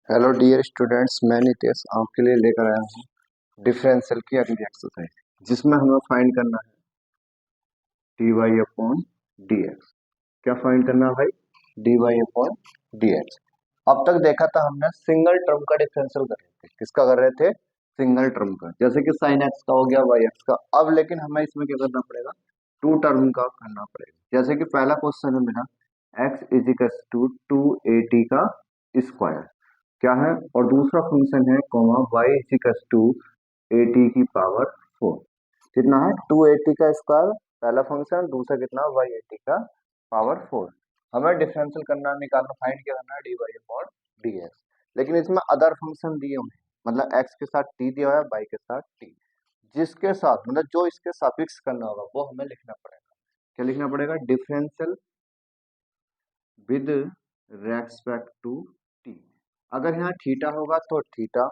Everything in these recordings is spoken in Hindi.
हेलो डियर स्टूडेंट्स, मैं नितेश आपके लिए लेकर आया हूँ डिफरेंशियल की अगली एक्सरसाइज, जिसमें हमें फाइंड करना है D Y upon D X. क्या फाइंड करना है भाई? D Y upon D X. अब तक देखा था हमने सिंगल टर्म का डिफरेंशियल कर रहे थे। किसका कर रहे थे? सिंगल टर्म का, जैसे कि साइन एक्स का हो गया, वाई एक्स का। अब लेकिन हमें इसमें क्या करना पड़ेगा? टू टर्म का करना पड़ेगा। जैसे कि पहला क्वेश्चन है मेरा, X is equal to two A T का स्क्वायर क्या है, और दूसरा फंक्शन है comma Y is equal to A T की पावर फोर। कितना है? टू ए टी का स्क्वायर पहला फंक्शन, दूसरा कितना? वाई ए टी का पावर फोर। हमें डिफरेंशियल करना, निकालना, फाइंड क्या करना है? D Y upon D X. लेकिन इसमें अदर फंक्शन दिए हुए हैं, मतलब एक्स के साथ टी दिया हुआ है, वाई के साथ टी, जिसके साथ मतलब जो इसके सापिक्स करना होगा वो हमें लिखना पड़ेगा। क्या लिखना पड़ेगा? Differential with respect to T. अगर यहाँ थीटा होगा तो थीटा,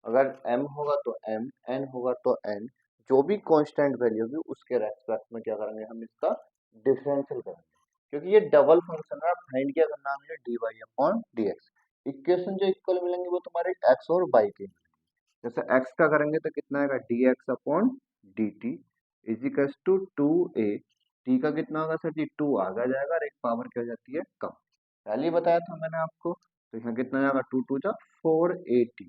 अगर एम होगा तो एम, एन होगा तो एन, जो भी कांस्टेंट वैल्यू होगी उसके रेस्पेक्ट में क्या करेंगे? हम इसका डिफरेंशियल करेंगे। क्योंकि ये डबल फंक्शन है, फाइंड क्या करना है मुझे? D Y upon D X. Equation जो इक्वल मिलेंगे वो तुम्हारे एक्स और वाई के। जैसे एक्स का करेंगे तो कितना आएगा? D x upon D T equals to two A. T का कितना होगा सर जी? टू आगे जाएगा और एक पावर क्या हो जाती है? कम। पहले ही बताया था मैंने आपको। तो यहाँ कितना जाएगा? टू टू जा फोर ए टी।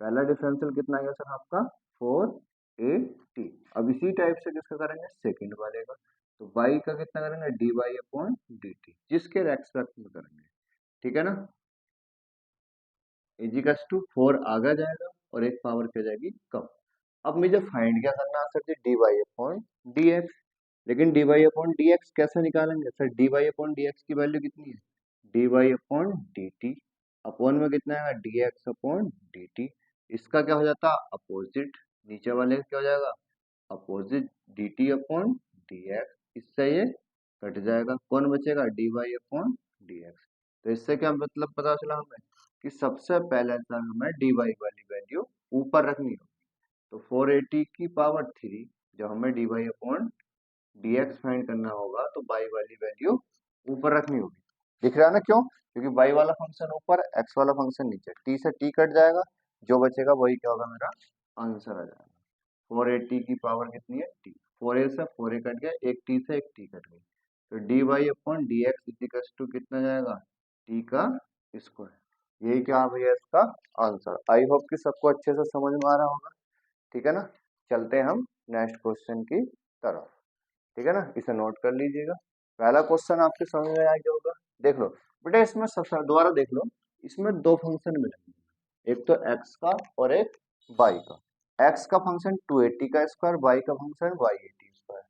पहला डिफरेंशियल कितना आएगा सर आपका? Four A T. अब इसी टाइप से किसका करेंगे? सेकंड वाले का। तो y का कितना करेंगे? D Y upon D T, जिसके रेस्पेक्ट में करेंगे। ठीक है ना? इजिकल्स टू फोर आगे जाएगा और एक पावर क्या जाएगी? कम। अब मुझे फाइंड क्या करना है sir ji? D Y upon D X. लेकिन D Y upon D X कैसे निकालेंगे सर? D Y upon D X की वैल्यू कितनी है? D Y upon D T. Upon में कितना आएगा? D x upon D T. इसका क्या हो जाता? अपोजिट। नीचे वाले का क्या हो जाएगा? Opposite D T upon D X. इससे ये कट जाएगा, कौन बचेगा? D Y upon D X. तो इससे क्या मतलब पता चला हमें? कि सबसे पहले सर हमें डी वाई वाली वैल्यू ऊपर रखनी होगी। तो 480 की पावर 3, जब हमें D Y upon D X find करना होगा तो बाई वाली वैल्यू ऊपर रखनी होगी। दिख रहा है ना? क्यों? क्योंकि बाई वाला फंक्शन ऊपर, एक्स वाला फंक्शन नीचे। टी से टी कट जाएगा, जो बचेगा वही क्या होगा? मेरा आंसर आ जाएगा। 480 की पावर कितनी है? टी। 4a से 4a कट गया, एक टी से एक टी कट गई। तो D Y upon D X equals to कितना जाएगा? टी का स्क्वायर। यही क्या भैया इसका आंसर। आई होप कि सबको अच्छे से समझ में आ रहा होगा। ठीक है ना? चलते हैं हम नेक्स्ट क्वेश्चन की तरफ। ठीक है ना? इसे नोट कर लीजिएगा। पहला क्वेश्चन आपके समझ में आ गया होगा। देख लो बेटा, इसमें सबसे दोबारा देख लो। इसमें दो फंक्शन मिलेंगे, एक तो एक्स का और एक वाई का। एक्स का फंक्शन 280 का स्क्वायर, वाई का फंक्शन वाई एटी स्क्वायर।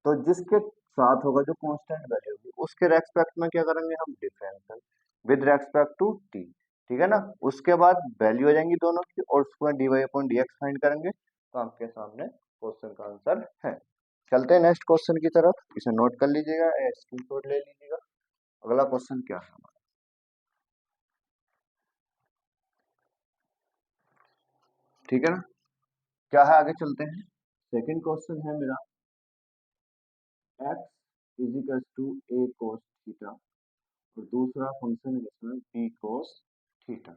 तो जिसके साथ होगा जो कांस्टेंट वैल्यू होगी उसके रेस्पेक्ट में क्या करेंगे? हम differential with respect to T. ठीक है ना? उसके बाद वैल्यू हो जाएंगी दोनों की, और उसको D Y upon D X find करेंगे। तो आपके सामने क्वेश्चन का आंसर है। चलते हैं नेक्स्ट क्वेश्चन की तरफ। इसे नोट कर लीजिएगा, स्क्रीनशॉट ले लीजिएगा। अगला क्वेश्चन क्या है हमारा? ठीक है ना? क्या है? आगे चलते हैं। सेकंड क्वेश्चन है मेरा, X is equal to A cos theta, और दूसरा फंक्शन है इसमें बी कोस थीटा।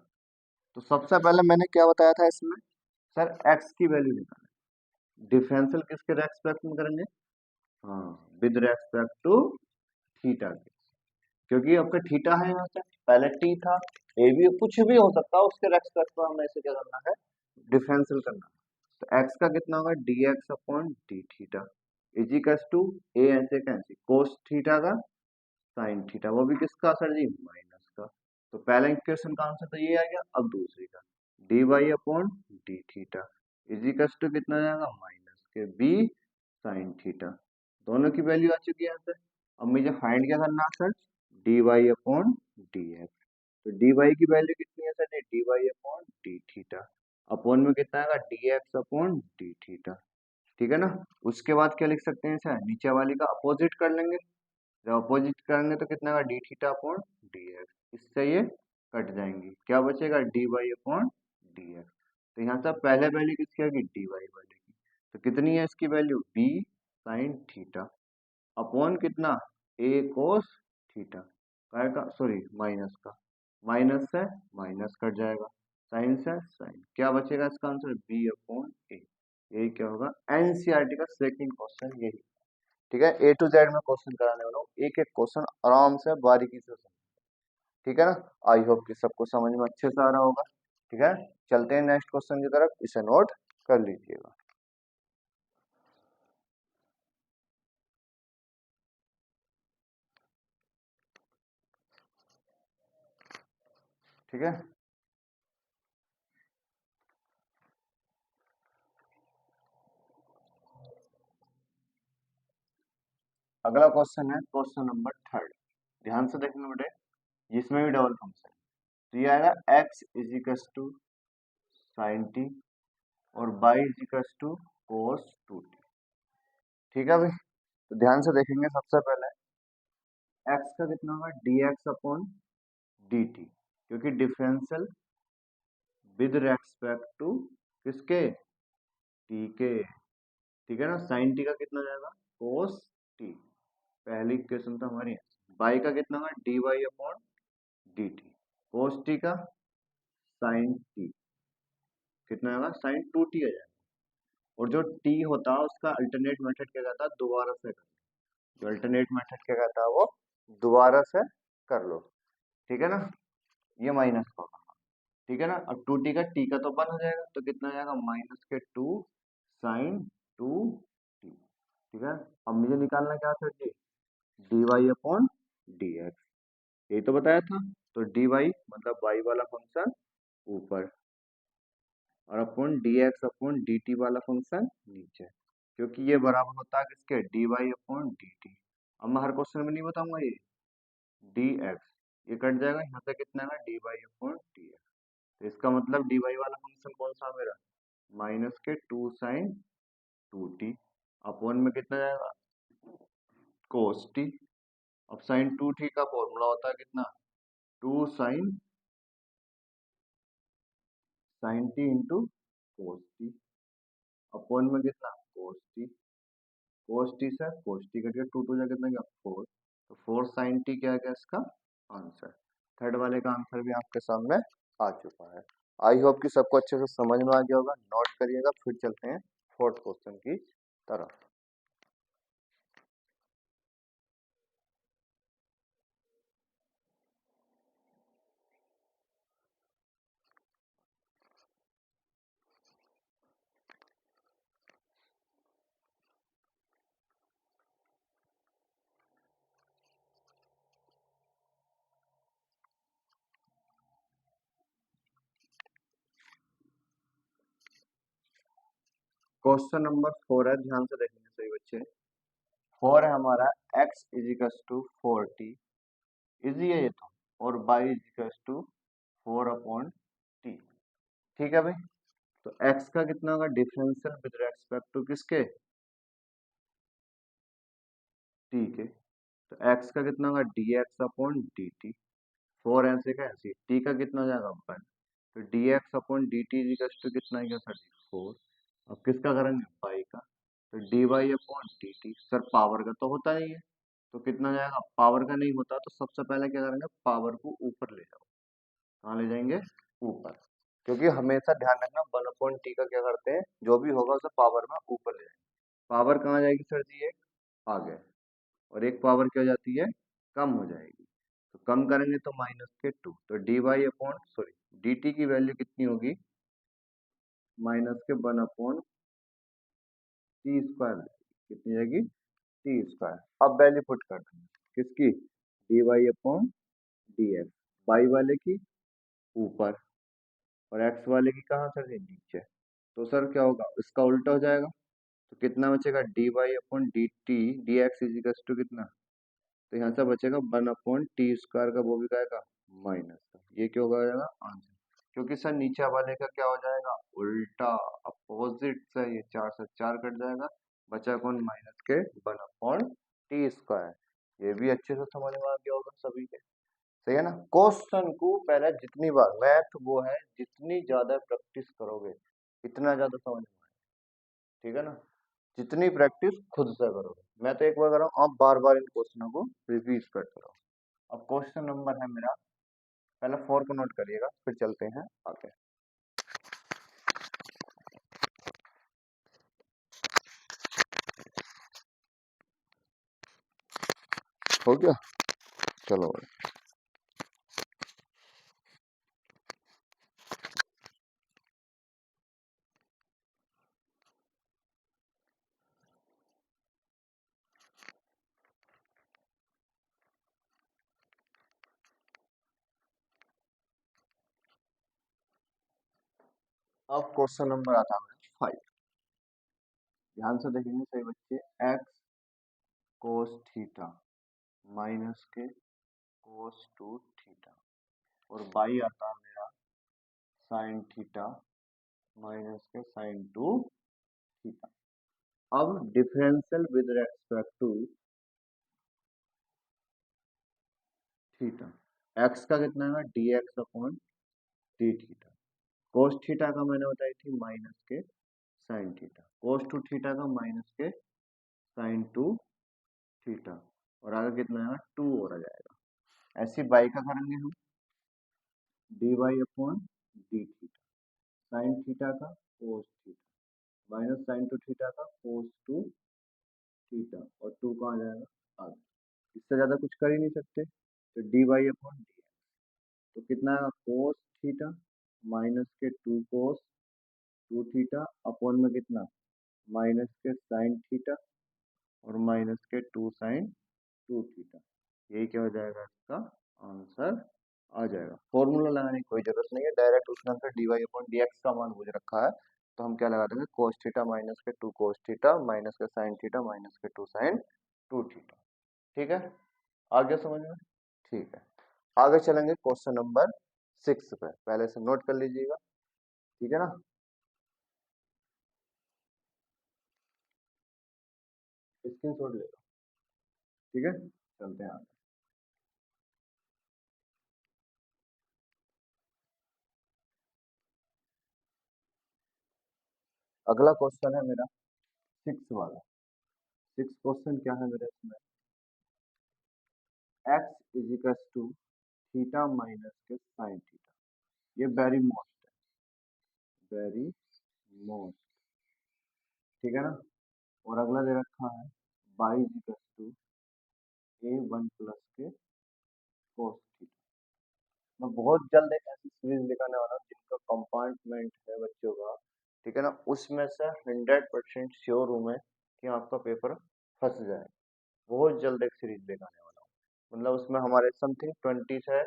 तो सबसे पहले मैंने क्या बताया था इसमें? सर एक्स की वैल्यू निकालें। डिफरेंशियल किसके रेस्पेक्ट में करेंगे? हाँ, विद रेस्पेक्ट टू थीटा के। क्योंकि आपका थीटा है, यहाँ से पहले टी था, ए भी कुछ भी हो सकता है, उसके रेस्पेक्ट में हमें इसे क्या करना है? डिफरेंशियल करना है। तो एक्स का कितना होगा? D x upon D theta equals to a ऐसे कैंसिल कोस थीटा का साइन थीटा, वो भी किसका सर जी? माइनस का। तो पहले इक्वेशन का आंसर तो ये आ गया। अब दूसरी का D Y upon D theta equals to कितना जाएगा? माइनस के बी साइन थीटा। दोनों की वैल्यू आ चुकी है यहाँ से। अब मुझे फाइंड क्या करना है sir? D Y upon D X. तो डी वाई की वैल्यू कितनी है sir? D Y upon D theta. Upon में कितना आएगा? D x upon D theta. ठीक है ना? उसके बाद क्या लिख सकते हैं सर? नीचे वाली का अपोजिट कर लेंगे। जब अपोजिट करेंगे तो कितना आएगा? D theta upon D X. इससे ये कट जाएंगी, क्या बचेगा? D Y upon D X. तो यहाँ से पहले वैल्यू किसकी आएगी? डी वाई वाले की। तो कितनी है इसकी value? B sine theta upon कितना? ए कोस थीटा का, सॉरी माइनस का। माइनस से माइनस कट जाएगा। साइन से साइन, क्या बचेगा इसका आंसर बी अपॉन ए। यही क्या होगा एनसीईआरटी का सेकंड क्वेश्चन यही। ठीक है, ए टू जेड में क्वेश्चन कराने वाला हूँ, एक एक क्वेश्चन आराम से बारीकी से समझ। ठीक है ना, आई होप कि सबको समझ में अच्छे से आ रहा होगा। ठीक है, चलते हैं नेक्स्ट क्वेश्चन की तरफ, इसे नोट कर लीजिएगा। ठीक है, अगला क्वेश्चन है क्वेश्चन नंबर थर्ड। ध्यान से देखना बेटे, इसमें भी डबल फंक्शन। तो ये आएगा x is equal to sine T और y is equal to cos two T. ठीक है भाई, तो ध्यान से देखेंगे, सबसे पहले x का कितना होगा dx अपॉन dt, क्योंकि डिफरेंशियल विद रेस्पेक्ट टू किसके, t के। ठीक है ना, साइन टी का कितना हो जाएगा कोस टी, पहली इक्वेशन तो हमारी। y का कितना होगा dy upon dt, cos t का साइन टी कितना होगा साइन टू टी आ जाएगा। और जो टी होता है उसका अल्टरनेट मेथड क्या कहता है, दोबारा से कर, जो अल्टरनेट मेथड क्या कहता है वो दोबारा से कर लो। ठीक है ना, ये माइनस का होगा। ठीक है ना, अब टू टी का तो वन हो जाएगा, तो कितना आ जाएगा माइनस के टू साइन टू टी। ठीक है, अब मुझे निकालना क्या था जी, D Y upon D X, यही तो बताया था। तो डी वाई मतलब वाई वाला फंक्शन ऊपर, और upon D x upon D T वाला फंक्शन नीचे, क्योंकि ये बराबर होता है किसके D Y upon D T. अब मैं हर क्वेश्चन में नहीं बताऊंगा ये डी एक्स, ये कट जाएगा, यहाँ पे कितना है D Y upon D X. तो इसका मतलब डी वाई वाला फंक्शन कौन सा है मेरा, माइनस के two sine two t, upon में कितना जाएगा कोस टी। अब साइन टू टी का फॉर्मूला होता है कितना, two sine sine t into cos t, upon में कितना कोस टी, कोस टी से कोस टी कट के टू टू जा कितना गया फोर, तो फोर साइन टी क्या गया इसका आंसर। थर्ड वाले का आंसर भी आपके सामने आ चुका है। आई होप कि सबको अच्छे से समझ में आ गया होगा, नोट करिएगा। फिर चलते हैं फोर्थ क्वेश्चन की तरफ। क्वेश्चन नंबर फोर है, ध्यान से देखेंगे सही बच्चे। फोर है हमारा x is equal to four t, easy है ये तो, और y is equal to four upon t. ठीक है भाई, तो x का कितना होगा डिफरेंशियल विद रेस्पेक्ट टू किसके, t के। तो x का कितना होगा dx अपॉन dt, फोर ऐसे का ऐसे, t का कितना हो जाएगा वन, तो dx upon dt equal to कितना है सर फोर। अब किसका करेंगे y का, तो dy upon dt, sir power का तो होता नहीं है, तो कितना जाएगा, पावर का नहीं होता तो सबसे पहले क्या करेंगे पावर को ऊपर ले जाओ, कहाँ ले जाएंगे ऊपर, क्योंकि हमेशा ध्यान रखना वन अपॉन टी का क्या करते हैं, जो भी होगा उसे पावर में ऊपर ले जाएंगे। पावर कहाँ जाएगी सर जी, एक आगे, और एक पावर क्या हो जाती है कम हो जाएगी, तो कम करेंगे तो माइनस के टू, तो D Y upon sorry d t की वैल्यू कितनी होगी माइनस के वन अपॉन टी स्क्वायर, कितनी जाएगी टी स्क्वायर। अब वैल्यू पुट कर देंगे किसकी, d Y upon D x, y वाले की ऊपर और एक्स वाले की कहाँ सर ये नीचे, तो सर क्या होगा इसका उल्टा हो जाएगा, तो कितना बचेगा D Y upon D t d x is equals to कितना, तो यहाँ से बचेगा वन अपॉन टी स्क्वायर का, वो भी क्या आएगा माइनस का, ये क्या हो जाएगा आंसर, क्योंकि सर नीचे वाले का क्या हो जाएगा उल्टा, अपोजिट से ये चार से चार कट जाएगा, बचा कौन माइनस के वन अपॉन टी स्क्वायर। ये भी अच्छे से समझ में आ गया होगा सभी के, सही है ना। क्वेश्चन को पहले जितनी बार मैथ वो है जितनी ज्यादा प्रैक्टिस करोगे इतना ज्यादा समझ में आएगा। ठीक है ना, जितनी प्रैक्टिस खुद से करोगे, मैं तो एक बार कर रहा हूँ आप बार बार इन क्वेश्चनों को रिपीट करते रहो। अब क्वेश्चन नंबर है मेरा, पहले फोर को नोट करिएगा फिर चलते हैं आगे। हो गया, चलो। अब क्वेश्चन नंबर आता है 5। ध्यान से देखेंगे सही बच्चे। एक्स कोस थीटा माइनस के कोस 2 थीटा, और बाई आता है मेरा साइन थीटा माइनस के साइन 2 थीटा। अब differential with respect to theta. X का कितना है, d x upon D theta. Cos theta का मैंने बताई थी माइनस के साइन थीटा, कोस 2 थीटा का माइनस के साइन 2 थीटा, और आगे कितना है 2 और आ जाएगा। ऐसी बाई का करेंगे हम, D Y upon D theta, sine theta का cos theta minus sine 2 theta का कोस 2 थीटा, और 2 का आ जाएगा आगे। इससे ज्यादा कुछ कर ही नहीं सकते, तो डी वाई अपॉन डी, तो कितना है कोस थीटा माइनस के 2 कोस 2 थीटा अपॉन में कितना माइनस के साइन थीटा और माइनस के 2 साइन 2 थीटा। यही क्या हो जाएगा, इसका आंसर आ जाएगा। फॉर्मूला लगाने की कोई जरूरत नहीं है, डायरेक्ट उसके अंदर d Y upon D x का मान मुझे रखा है, तो हम क्या लगा देंगे कोस थीटा माइनस के 2 कोस थीटा माइनस के साइन थीटा माइनस के 2 साइन 2 थीटा। ठीक है, आगे समझ में? ठीक है, आगे चलेंगे क्वेश्चन नंबर 6 पे, पहले से नोट कर लीजिएगा। ठीक है ना, स्क्रीन शॉट ले लो। ठीक है, चलते हैं आगे। अगला क्वेश्चन है मेरा 6 वाला। 6 क्वेश्चन क्या है मेरे इसमें, x is equal to theta minus के साइन थीटा। ये वेरी मोस्ट है, वेरी मोस्ट। ठीक है ना, और अगला दे रखा है y is equal to a one plus के कोस थीटा। मैं बहुत जल्द एक ऐसी सीरीज दिखाने वाला हूँ जिनका कंपार्टमेंट है बच्चों का, ठीक है ना, उसमें से 100% श्योर हूँ मैं कि आपका पेपर फंस जाए। बहुत जल्द एक सीरीज दिखाने वाला हूँ, मतलब उसमें हमारे समथिंग 20 से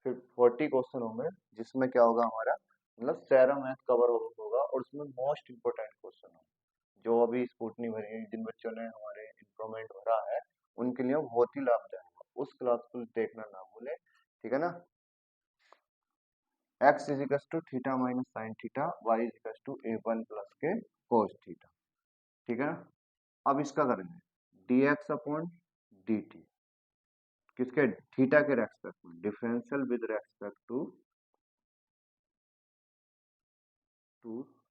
फिर 40 क्वेश्चन होंगे, जिसमें क्या होगा हमारा मतलब सारा मैथ कवर होगा, और उसमें मोस्ट इंपोर्टेंट क्वेश्चन होगा जो अभी स्कूटनी भरी है, जिन बच्चों ने हमारे इम्प्रूवमेंट भरा है उनके लिए बहुत ही लाभदायक होगा। उस क्लास को देखना ना भूले, ठीक है ना। x is equal to theta minus sine theta, y is equal to a one plus के कोस थीटा। ठीक है ना, अब इसका करेंगे dx अपॉन dt, किसके, थीटा के रेस्पेक्ट में, differential with respect to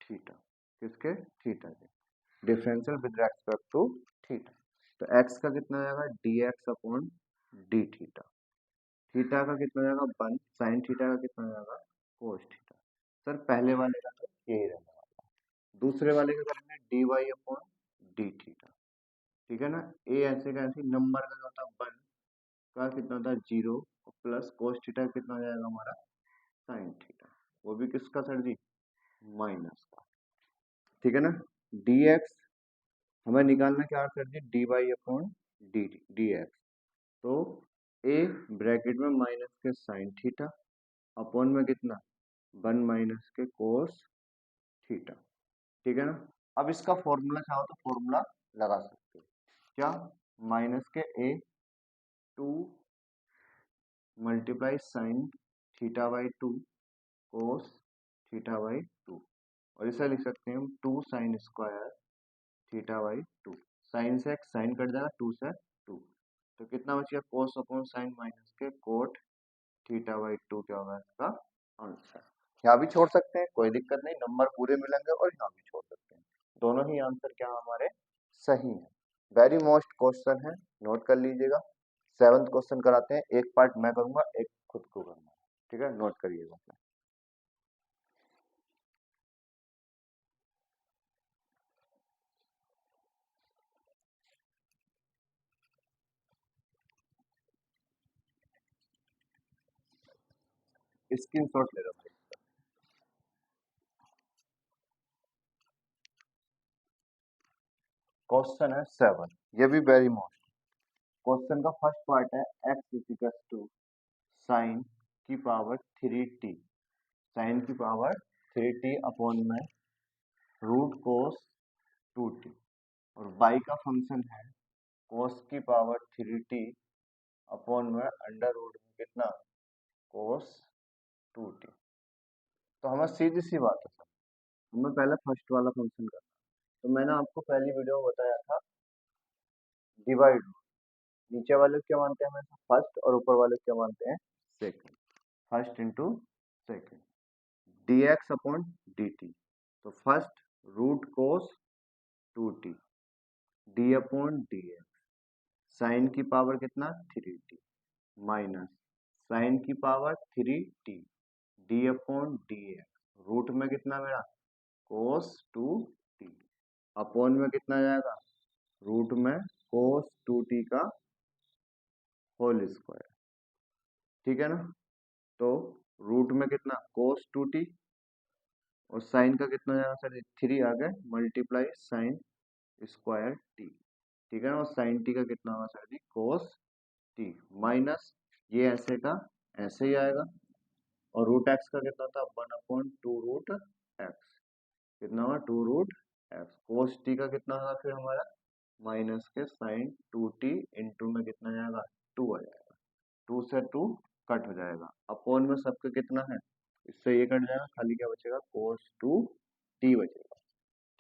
theta, किसके, थीटा के, differential with respect to theta. तो x का कितना आएगा dx upon D theta, theta का कितना जाएगा 1, साइन थीटा का कितना जाएगा कोस थीटा। सर पहले वाले का तो यही रहने वाला, दूसरे वाले का करेंगे D Y upon D theta. ठीक है ना, ए ऐसे का ऐसे, नंबर का होता है 1 का कितना होता है 0, प्लस कोस थीटा कितना हो जाएगा हमारा साइन थीटा, वो भी किसका सर जी, माइनस का। ठीक है ना, dx हमें निकालना क्या है sir ji, D Y upon D D X. तो ए ब्रैकेट में माइनस के साइन थीटा अपॉन में कितना 1 माइनस के कोस थीटा। ठीक है ना, अब इसका फॉर्मूला चाहो तो फॉर्मूला लगा सकते हो, क्या, माइनस के a 2 multiply sine theta by 2 cos theta by 2, और इसे लिख सकते हैं हम 2 sine square theta by 2। Sine से एक साइन कट जाएगा, 2 से 2, तो कितना बचेगा कोस अपॉन साइन माइनस के कोट थीटा बाई 2, क्या होगा इसका आंसर। यहाँ भी छोड़ सकते हैं, कोई दिक्कत नहीं, नंबर पूरे मिलेंगे, और यहाँ भी छोड़ सकते हैं, दोनों ही आंसर क्या हमारे सही है। वेरी मोस्ट क्वेश्चन है, नोट कर लीजिएगा। 7th क्वेश्चन कराते हैं, एक पार्ट मैं करूंगा, एक खुद को करना, ठीक है, नोट करिएगा। स्क्रीनशॉट ले लो भाई। क्वेश्चन है 7, ये भी वेरी मोस्ट। क्वेश्चन का फर्स्ट पार्ट है x इक्वल टू साइन की पावर 3t, साइन की पावर 3t अपॉन में रूट कोस 2t, और y का फंक्शन है कोस की पावर 3t अपॉन में अंडर रूट में कितना, कोस 2t। तो हमें सीधी सी बात है सर, हमें पहले फर्स्ट वाला फंक्शन करना है। तो मैंने आपको पहली वीडियो में बताया था डिवाइड, नीचे वाले को क्या मानते हैं हमेशा फर्स्ट, और ऊपर वाले को क्या मानते हैं second. First into second, dx upon dt, तो first root cos 2t d upon dx, sine की पावर कितना 3t माइनस साइन की power 3t d upon dx, root में कितना मेरा कोस 2t अपॉन में कितना जाएगा रूट में कोस 2t का होल स्क्वायर, ठीक है ना। तो रूट में कितना कोस 2t और साइन का कितना जाएगा सर 3 आ गए मल्टीप्लाई साइन स्क्वायर टी, ठीक है ना। और साइन टी का कितना होगा सर जी कोस टी माइनस ये ऐसे का ऐसे ही आएगा, और रूट एक्स का कितना था 1/2 रूट एक्स, कितना हुआ 2 रूट एक्स, कोस टी का कितना होगा फिर हमारा माइनस के साइन 2t इंटू में कितना जाएगा 2 आ जाएगा, 2 से 2 कट हो जाएगा, अपॉन में सबका कितना है इससे ये कट जाएगा, खाली क्या बचेगा कोस 2t बचेगा,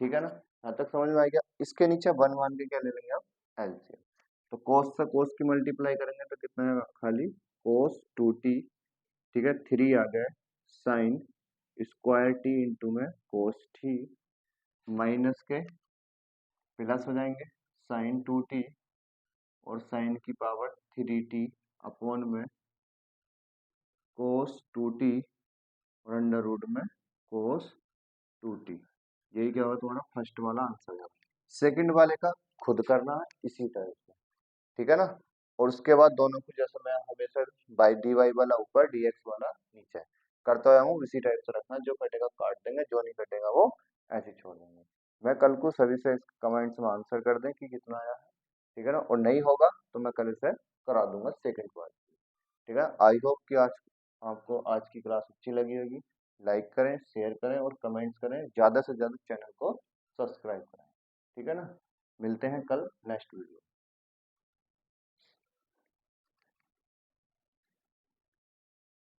ठीक है ना। यहाँ तक समझ में आ गया। इसके नीचे 1 मान के क्या ले लेंगे आप एलसीएम, तो कोस से कोस की मल्टीप्लाई करेंगे तो कितना आएगा खाली कोस 2t, ठीक है 3 आ गए साइन स्क्वायर टी इंटू में कोस टी माइनस के प्लस हो जाएंगे साइन 2t और साइन की पावर 3t अपॉन में कोस 2t और अंडर रूट में कोस 2t, यही क्या होगा तुम्हारा फर्स्ट वाला आंसर है। सेकंड वाले का खुद करना है इसी टाइप से, ठीक है ना। और उसके बाद दोनों को जैसे मैं हमेशा बाई डी वाई वाला ऊपर dx वाला नीचे करता हुआ हूँ, इसी टाइप से रखना, जो कटेगा काट देंगे, जो नहीं कटेगा वो ऐसे छोड़ देंगे। मैं कल को सभी से कमेंट्स में आंसर कर दें कि कितना आया है, ठीक है ना। और नहीं होगा तो मैं कल से करा दूंगा सेकंड पार्ट, ठीक है। आई होप कि आज आपको आज की क्लास अच्छी लगी होगी। लाइक करें, शेयर करें और कमेंट्स करें, ज़्यादा से ज़्यादा चैनल को सब्सक्राइब करें, ठीक है ना। मिलते हैं कल नेक्स्ट वीडियो।